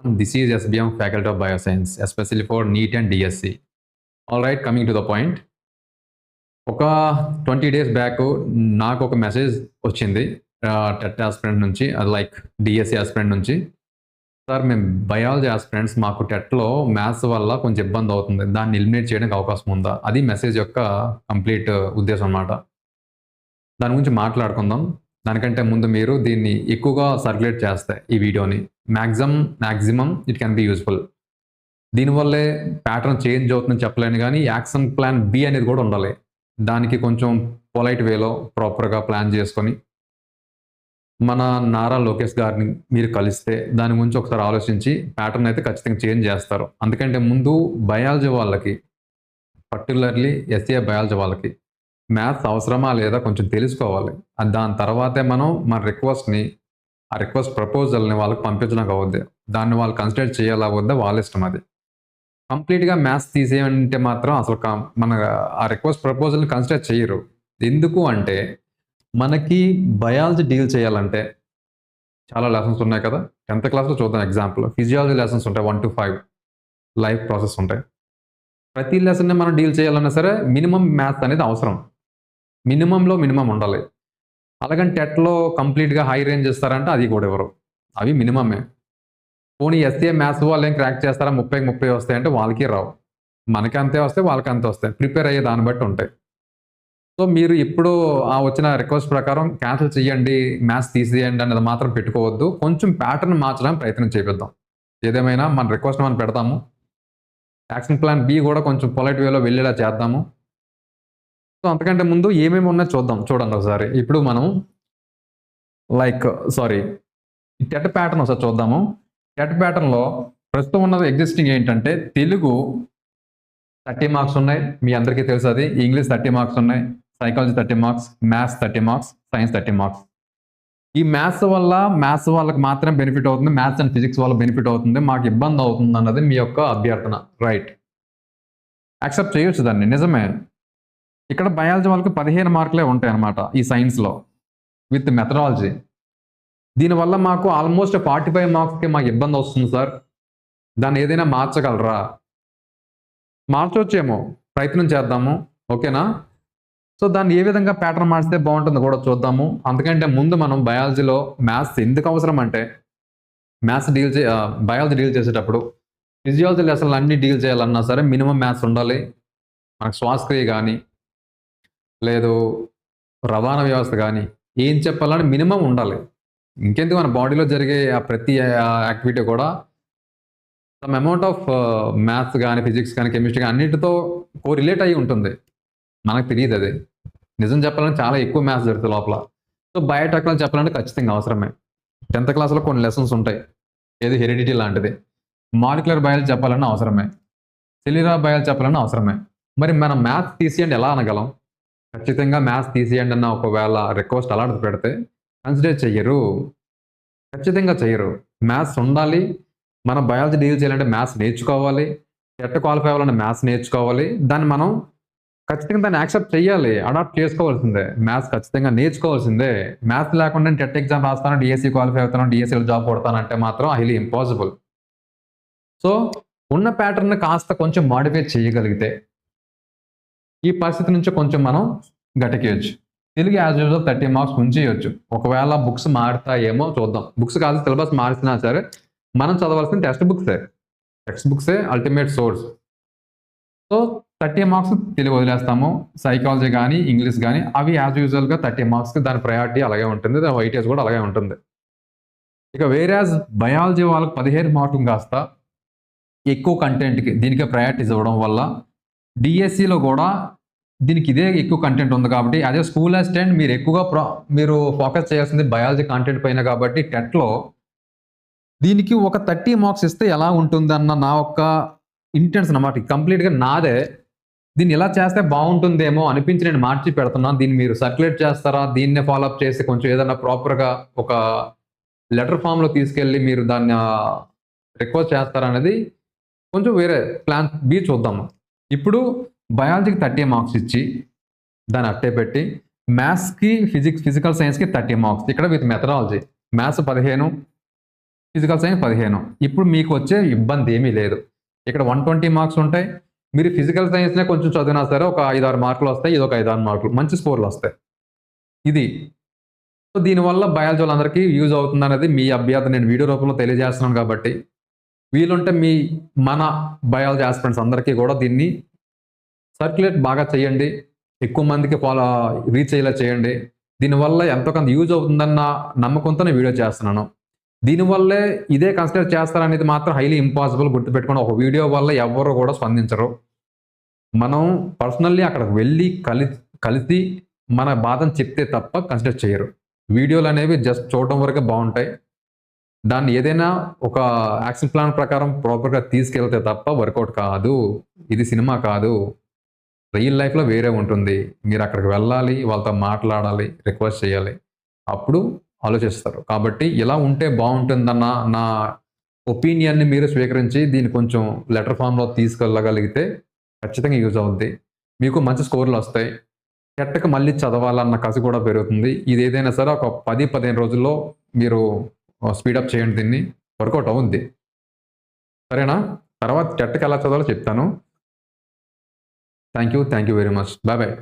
This is SBM Faculty of Bioscience, especially for NEET and DSC. All right, coming to the point. ఒక 20 days back నాకు ఒక message వచ్చింది TET aspirant నుంచి, అది like DSC aspirant నుంచి. Sir, మేము biology aspirants, మాకు టెట్లో మ్యాథ్స్ వల్ల కొంచెం ఇబ్బంది అవుతుంది, దాన్ని ఎలిమినేట్ చేయడానికి అవకాశం ఉందా? అది మెసేజ్ యొక్క కంప్లీట్ ఉద్దేశం అన్నమాట. దాని గురించి మాట్లాడుకుందాం. దానికంటే ముందు మీరు దీన్ని ఎక్కువగా సర్క్యులేట్ చేస్తే ఈ వీడియోని maximum it can be useful. దీనివల్లే ప్యాటర్న్ చేంజ్ అవుతుందని చెప్పలేను, కానీ యాక్షన్ ప్లాన్ బి అనేది కూడా ఉండాలి. దానికి కొంచెం పొలైట్ వేలో ప్రాపర్గా ప్లాన్ చేసుకొని మన నారా లోకేష్ గారిని మీరు కలిస్తే దాని గురించి ఒకసారి ఆలోచించి ప్యాటర్న్ అయితే ఖచ్చితంగా చేంజ్ చేస్తారు. అందుకంటే ముందు బయాలజీ వాళ్ళకి, పర్టికులర్లీ ఎస్ఏ బయాలజీ వాళ్ళకి మ్యాథ్స్ అవసరమా లేదా కొంచెం తెలుసుకోవాలి. దాని తర్వాతే మనం మన రిక్వెస్ట్ని, ఆ రిక్వెస్ట్ ప్రపోజల్ని వాళ్ళకి పంపించడానికి అవుద్ది. దాన్ని వాళ్ళు కన్సిడర్ చేయాలా వద్దా వాళ్ళ ఇష్టం. అది కంప్లీట్గా మ్యాథ్స్ తీసేయంటే మాత్రం అసలు మన ఆ రిక్వెస్ట్ ప్రపోజల్ని కన్సిడర్ చేయరు. ఎందుకు అంటే మనకి బయాలజీ డీల్ చేయాలంటే చాలా లెసన్స్ ఉన్నాయి కదా. 10th క్లాస్లో చూద్దాం ఎగ్జాంపుల్. ఫిజియాలజీ లెసన్స్ ఉంటాయి 1 to 5, లైఫ్ ప్రాసెస్ ఉంటాయి. ప్రతి లెసన్ని మనం డీల్ చేయాలన్నా సరే మినిమం మ్యాథ్స్ అనేది అవసరం. మినిమంలో మినిమం ఉండాలి. అలాగని టెట్లో కంప్లీట్గా హై రేంజ్ ఇస్తారంటే అది కూడా ఎవరు, అవి మినిమమే. పోనీ ఎస్ఏ మ్యాథ్స్ వాళ్ళు ఏం క్రాక్ చేస్తారా, 30 వస్తాయంటే వాళ్ళకి రావు. మనకి అంతే వస్తాయి, వాళ్ళకి అంతే వస్తాయి. ప్రిపేర్ అయ్యే దాన్ని బట్టి ఉంటాయి. సో మీరు ఇప్పుడు ఆ వచ్చిన రిక్వెస్ట్ ప్రకారం క్యాన్సిల్ చేయండి, మ్యాథ్స్ తీసేయండి అనేది మాత్రం పెట్టుకోవద్దు. కొంచెం ప్యాటర్న్ మార్చడానికి ప్రయత్నం చేపిద్దాం. ఏదేమైనా మన రిక్వెస్ట్ మనం పెడతాము. యాక్షన్ ప్లాన్ బి కూడా కొంచెం పొలైట్ వేలో వెళ్ళేలా చేద్దాము. సో అంతకంటే ముందు ఏమేమి ఉన్నాయో చూడండి ఒకసారి. ఇప్పుడు మనం టెట్ ప్యాటర్న్ ఒకసారి చూద్దాము. టెట్ ప్యాటర్న్లో ప్రస్తుతం ఉన్నది ఎగ్జిస్టింగ్ ఏంటంటే తెలుగు 30 మార్క్స్ ఉన్నాయి, మీ అందరికీ తెలుసు. అది ఇంగ్లీష్ 30 మార్క్స్ ఉన్నాయి, psychology 30 marks, maths 30 marks, science 30 marks. ఈ మ్యాథ్స్ వాళ్ళకి మాత్రం బెనిఫిట్ అవుతుంది, మ్యాథ్స్ అండ్ ఫిజిక్స్ వల్ల బెనిఫిట్ అవుతుంది, మాకు ఇబ్బంది అవుతుంది అన్నది మీ యొక్క అభ్యర్థన. రైట్, యాక్సెప్ట్ చేయొచ్చు దాన్ని, నిజమే. ఇక్కడ బయాలజీ వాళ్ళకి 15 మార్కులే ఉంటాయి అన్నమాట ఈ సైన్స్లో విత్ మెథడాలజీ. దీనివల్ల మాకు ఆల్మోస్ట్ 45 మార్క్స్కి మాకు ఇబ్బంది వస్తుంది సార్, దాన్ని ఏదైనా మార్చగలరా? మార్చవచ్చేమో, ప్రయత్నం చేద్దాము, ఓకేనా? సో దాన్ని ఏ విధంగా ప్యాటర్న్ మార్చితే బాగుంటుందో కూడా చూద్దాము. అందుకంటే ముందు మనం బయాలజీలో మ్యాథ్స్ ఎందుకు అవసరం అంటే, బయాలజీ డీల్ చేసేటప్పుడు ఫిజియాలజీ లెసన్లు అన్ని డీల్ చేయాలన్నా సరే మినిమం మ్యాథ్స్ ఉండాలి. మనకు శ్వాసక్రియ కానీ లేదు రవాణా వ్యవస్థ కానీ ఏం చెప్పాలని మినిమం ఉండాలి. ఇంకెందుకు మన బాడీలో జరిగే ప్రతి యాక్టివిటీ కూడా సమ్ అమౌంట్ ఆఫ్ మ్యాథ్స్ కానీ ఫిజిక్స్ కానీ కెమిస్ట్రీ కానీ అన్నిటితో రిలేట్ అయ్యి ఉంటుంది. మనకు తెలియదు అది. నిజం చెప్పాలంటే చాలా ఎక్కువ మ్యాథ్స్ జరుగుతుంది లోపల. సో బయోటెక్నాలజీ చెప్పాలంటే ఖచ్చితంగా అవసరమే. 10th క్లాస్లో కొన్ని లెసన్స్ ఉంటాయి, ఏది హెరిడిటీ లాంటిది. మాలిక్యులర్ బయాలజీ చెప్పాలన్నా అవసరమే, సెల్యులార్ బయాలజీ చెప్పాలన్నా అవసరమే. మరి మనం మ్యాథ్స్ తీసేయండి ఎలా అనగలం? ఖచ్చితంగా మ్యాథ్స్ తీసేయండి అన్న ఒకవేళ రిక్వెస్ట్ అలాంటిది పెడితే కన్సిడర్ చెయ్యరు, ఖచ్చితంగా చెయ్యరు. మ్యాథ్స్ ఉండాలి. మన బయాలజీ డీల్ చేయాలంటే మ్యాథ్స్ నేర్చుకోవాలి, టెట్ క్వాలిఫై అవ్వాలంటే మ్యాథ్స్ నేర్చుకోవాలి. దాన్ని మనం ఖచ్చితంగా దాన్ని యాక్సెప్ట్ చేయాలి, అడాప్ట్ చేసుకోవాల్సిందే. మ్యాథ్స్ ఖచ్చితంగా నేర్చుకోవాల్సిందే. మ్యాథ్స్ లేకుండా టెట్ ఎగ్జామ్ రాస్తాను, డిఎస్సి క్వాలిఫై అవుతాను, డిఎస్సిలో జాబ్ కొడతానంటే మాత్రం హైలీ ఇంపాసిబుల్. సో ఉన్న ప్యాటర్న్ కాస్త కొంచెం మాడిఫై చేయగలిగితే ఈ పరిస్థితి నుంచి కొంచెం మనం గట్టెక్కేయచ్చు. తెలుగు యాజ్ యూజువల్ 30 మార్క్స్ ఉంచేయచ్చు. ఒకవేళ బుక్స్ మారుతాయేమో చూద్దాం. బుక్స్ కాదు, సిలబస్ మారిసినా సరే మనం చదవాల్సిన టెక్స్ట్ బుక్సే ultimate source. So 30 marks Telugu వదిలేస్తాము. సైకాలజీ కానీ ఇంగ్లీష్ కానీ అవి యాజ్ యూజువల్గా 30 మార్క్స్కి దాని ప్రయారిటీ అలాగే ఉంటుంది, దాని వైటేజ్ కూడా అలాగే ఉంటుంది. ఇక వేరేజ్ బయాలజీ వాళ్ళకి 15 మార్కులు కాస్త ఎక్కువ కంటెంట్కి దీనికే ప్రయారిటీస్ ఇవ్వడం వల్ల డిఎస్సిలో కూడా దీనికి ఇదే ఎక్కువ కంటెంట్ ఉంది కాబట్టి, అదే స్కూల్ అసిస్టెంట్ మీరు ఎక్కువగా మీరు ఫోకస్ చేయాల్సింది బయాలజీ కంటెంట్ పైన కాబట్టి టెట్లో దీనికి ఒక 30 మార్క్స్ ఇస్తే ఎలా ఉంటుంది అన్న నా ఒక్క ఇంటెన్స్ అన్నమాట. కంప్లీట్గా నాదే. దీన్ని ఇలా చేస్తే బాగుంటుందేమో అనిపించి నేను మార్చి పెడుతున్నాను. దీన్ని మీరు సర్క్యులేట్ చేస్తారా, దీన్నే ఫాలోఅప్ చేసి కొంచెం ఏదైనా ప్రాపర్గా ఒక లెటర్ ఫామ్లో తీసుకెళ్ళి మీరు దాన్ని రిక్వెస్ట్ చేస్తారా అనేది కొంచెం వేరే ప్లాన్ బి చూద్దాము. ఇప్పుడు బయాలజీకి 30 మార్క్స్ ఇచ్చి దాన్ని అట్టే పెట్టి మ్యాథ్స్కి ఫిజికల్ సైన్స్కి 30 మార్క్స్ ఇక్కడ with methodology. Maths 15, physical science 15. ఇప్పుడు మీకు వచ్చే ఇబ్బంది ఏమీ లేదు. ఇక్కడ 120 మార్క్స్ ఉంటాయి. మీరు ఫిజికల్ సైన్స్‌నే కొంచెం చదివినా సరే ఒక 5, 6 మార్కులు వస్తాయి. ఇదొక 5, 6 మార్కులు. మంచి స్కోర్‌లు వస్తాయి. ఇది. సో, దీనివల్ల బయాలజీ వాళ్ళందరికీ యూజ్ అవుతుందనేది మీ అభ్యర్థన నేను వీడియో రూపంలో తెలియజేస్తున్నాను కాబట్టి, వీలుంటే మన బయాలజీ ఆస్పిరెంట్స్ అందరికీ కూడా దీన్ని సర్క్యులేట్ బాగా చేయండి. ఎక్కువ మందికి రీచ్ అయ్యేలా చేయండి. దీనివల్ల ఎంతో కొంత యూజ్ అవుతుందన్న నమ్మకంతో నేను వీడియో చేస్తున్నాను. దీనివల్లే ఇదే కన్సిడర్ చేస్తారనేది మాత్రం హైలీ ఇంపాసిబుల్. గుర్తుపెట్టుకోండి. ఒక వీడియో వల్ల ఎవ్వరు కూడా స్పందించరు. మనం పర్సనల్లీ అక్కడికి వెళ్ళి కలిసి మన బాధను చెప్తే తప్ప కన్సిడర్ చేయరు. వీడియోలనేవి జస్ట్ చూడడం వరకే బావుంటాయి. దాన్ని ఏదైనా ఒక యాక్షన్ ప్లాన్ ప్రకారం ప్రాపర్‌గా తీసుకెళ్తే తప్ప వర్కౌట్ కాదు. ఇది సినిమా కాదు. రియల్ లైఫ్‌లో వేరే ఉంటుంది. మీరక్కడికి వెళ్ళాలి, వాళ్ళతో మాట్లాడాలి, రిక్వెస్ట్ చేయాలి. అప్పుడు ఆలోచిస్తారు. కాబట్టి ఇలా ఉంటే బావుంటుందన్న నా ఒపీనియన్‌ని మీరు స్వీకరించి దీన్ని కొంచెం లెటర్ ఫార్మ్‌లో తీసుకెళ్ళగలిగితే ఖచ్చితంగా యూజ్ అవుద్ది. మీకు మంచి స్కోర్‌లొస్తాయి. టెట్‌కి మళ్ళీ చదవాలన్న కసి కూడా పెరుగుతుంది. ఇదేదైనా సరే ఒక 10, 15 రోజుల్లో మీరు స్పీడప్ చేయండి దీన్ని. వర్కౌట్ అవుద్ది. సరేనా? తర్వాత టెట్‌కి ఎలా చదవాలో చెప్తాను. Thank you very much. Bye.